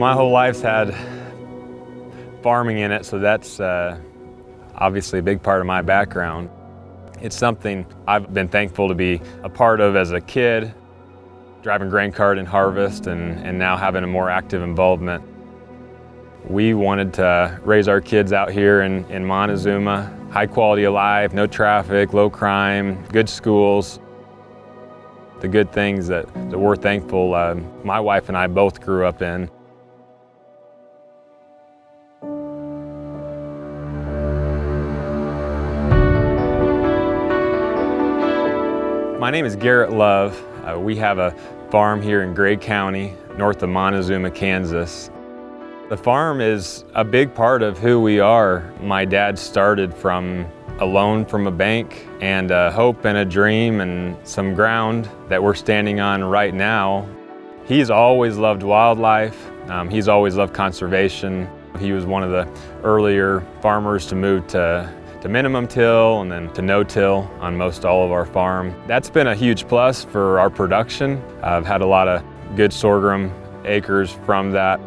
my whole life's had farming in it, so that's obviously a big part of my background. It's something I've been thankful to be a part of as a kid, driving grain cart in harvest and now having a more active involvement. We wanted to raise our kids out here in Montezuma, high quality of life, no traffic, low crime, good schools. The good things that we're thankful my wife and I both grew up in. My name is Garrett Love. We have a farm here in Gray County, north of Montezuma, Kansas. The farm is a big part of who we are. My dad started from a loan from a bank and a hope and a dream and some ground that we're standing on right now. He's always loved wildlife. He's always loved conservation. He was one of the earlier farmers to move to minimum till and then to no-till on most all of our farm. That's been a huge plus for our production. I've had a lot of good sorghum acres from that,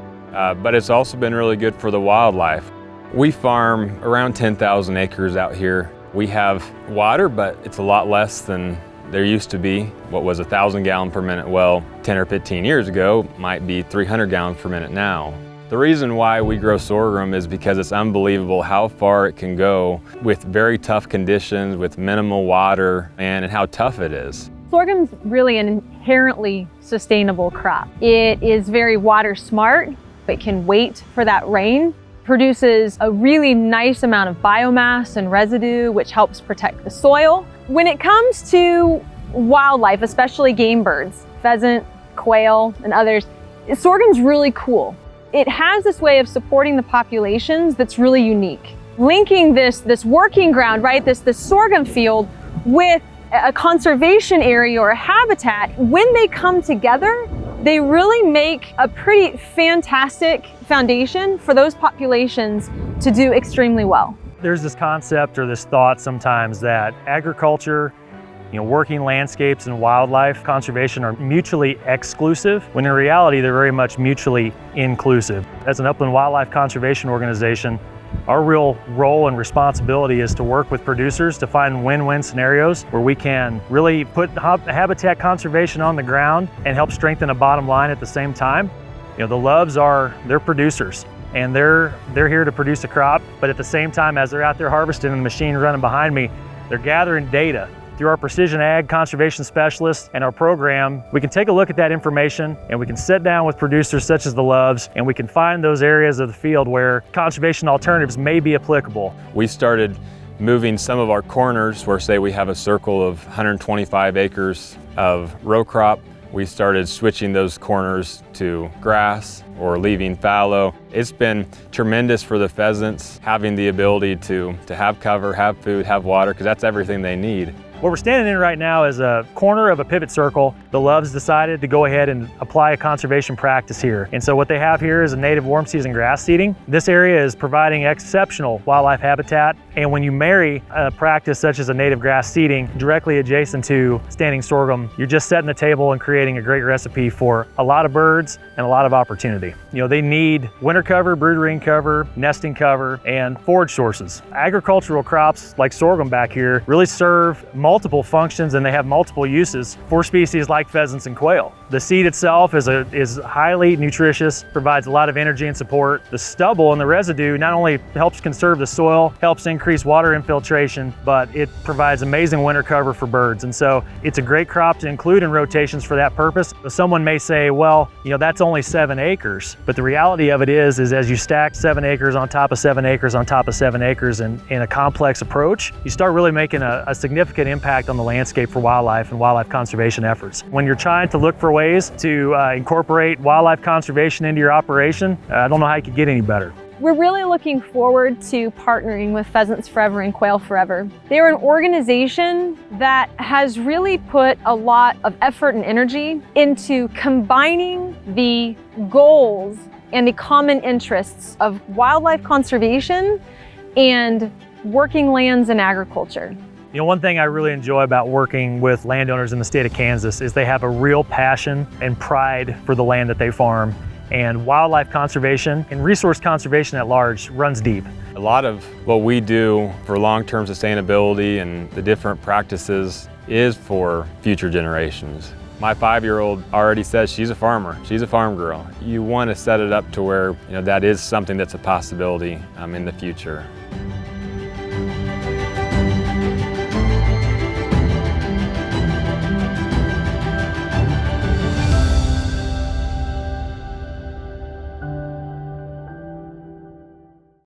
but it's also been really good for the wildlife. We farm around 10,000 acres out here. We have water, but it's a lot less than there used to be. What was a 1,000 gallon per minute well 10 or 15 years ago might be 300 gallons per minute now. The reason why we grow sorghum is because it's unbelievable how far it can go with very tough conditions, with minimal water, and how tough it is. Sorghum's really an inherently sustainable crop. It is very water smart, but can wait for that rain. Produces a really nice amount of biomass and residue, which helps protect the soil. When it comes to wildlife, especially game birds, pheasant, quail, and others, sorghum's really cool. It has this way of supporting the populations that's really unique. Linking this working ground, right, this sorghum field with a conservation area or a habitat, when they come together, they really make a pretty fantastic foundation for those populations to do extremely well. There's this concept or this thought sometimes that agriculture, working landscapes and wildlife conservation are mutually exclusive, when in reality they're very much mutually inclusive. As an upland wildlife conservation organization, our real role and responsibility is to work with producers to find win-win scenarios where we can really put habitat conservation on the ground and help strengthen a bottom line at the same time. The Loves they're producers and they're here to produce a crop, but at the same time as they're out there harvesting and the machine running behind me, they're gathering data. Through our precision ag conservation specialists and our program, we can take a look at that information and we can sit down with producers such as the Loves and we can find those areas of the field where conservation alternatives may be applicable. We started moving some of our corners where, say, we have a circle of 125 acres of row crop. We started switching those corners to grass or leaving fallow. It's been tremendous for the pheasants, having the ability to have cover, have food, have water, because that's everything they need. What we're standing in right now is a corner of a pivot circle. The Loves decided to go ahead and apply a conservation practice here. And so what they have here is a native warm season grass seeding. This area is providing exceptional wildlife habitat. And when you marry a practice such as a native grass seeding directly adjacent to standing sorghum, you're just setting the table and creating a great recipe for a lot of birds and a lot of opportunity. They need winter cover, brooding cover, nesting cover, and forage sources. Agricultural crops like sorghum back here really serve multiple functions and they have multiple uses for species like pheasants and quail. The seed itself is highly nutritious, provides a lot of energy and support. The stubble and the residue not only helps conserve the soil, helps increase water infiltration, but it provides amazing winter cover for birds. And so it's a great crop to include in rotations for that purpose. Someone may say, well, that's only 7 acres. But the reality of it is as you stack 7 acres on top of 7 acres on top of 7 acres in a complex approach, you start really making a significant impact on the landscape for wildlife and wildlife conservation efforts. When you're trying to look for ways to incorporate wildlife conservation into your operation, I don't know how you could get any better. We're really looking forward to partnering with Pheasants Forever and Quail Forever. They're an organization that has really put a lot of effort and energy into combining the goals and the common interests of wildlife conservation and working lands and agriculture. One thing I really enjoy about working with landowners in the state of Kansas is they have a real passion and pride for the land that they farm. and wildlife conservation and resource conservation at large runs deep. A lot of what we do for long-term sustainability and the different practices is for future generations. My 5-year-old already says she's a farmer. She's a farm girl. You want to set it up to where that is something that's a possibility in the future.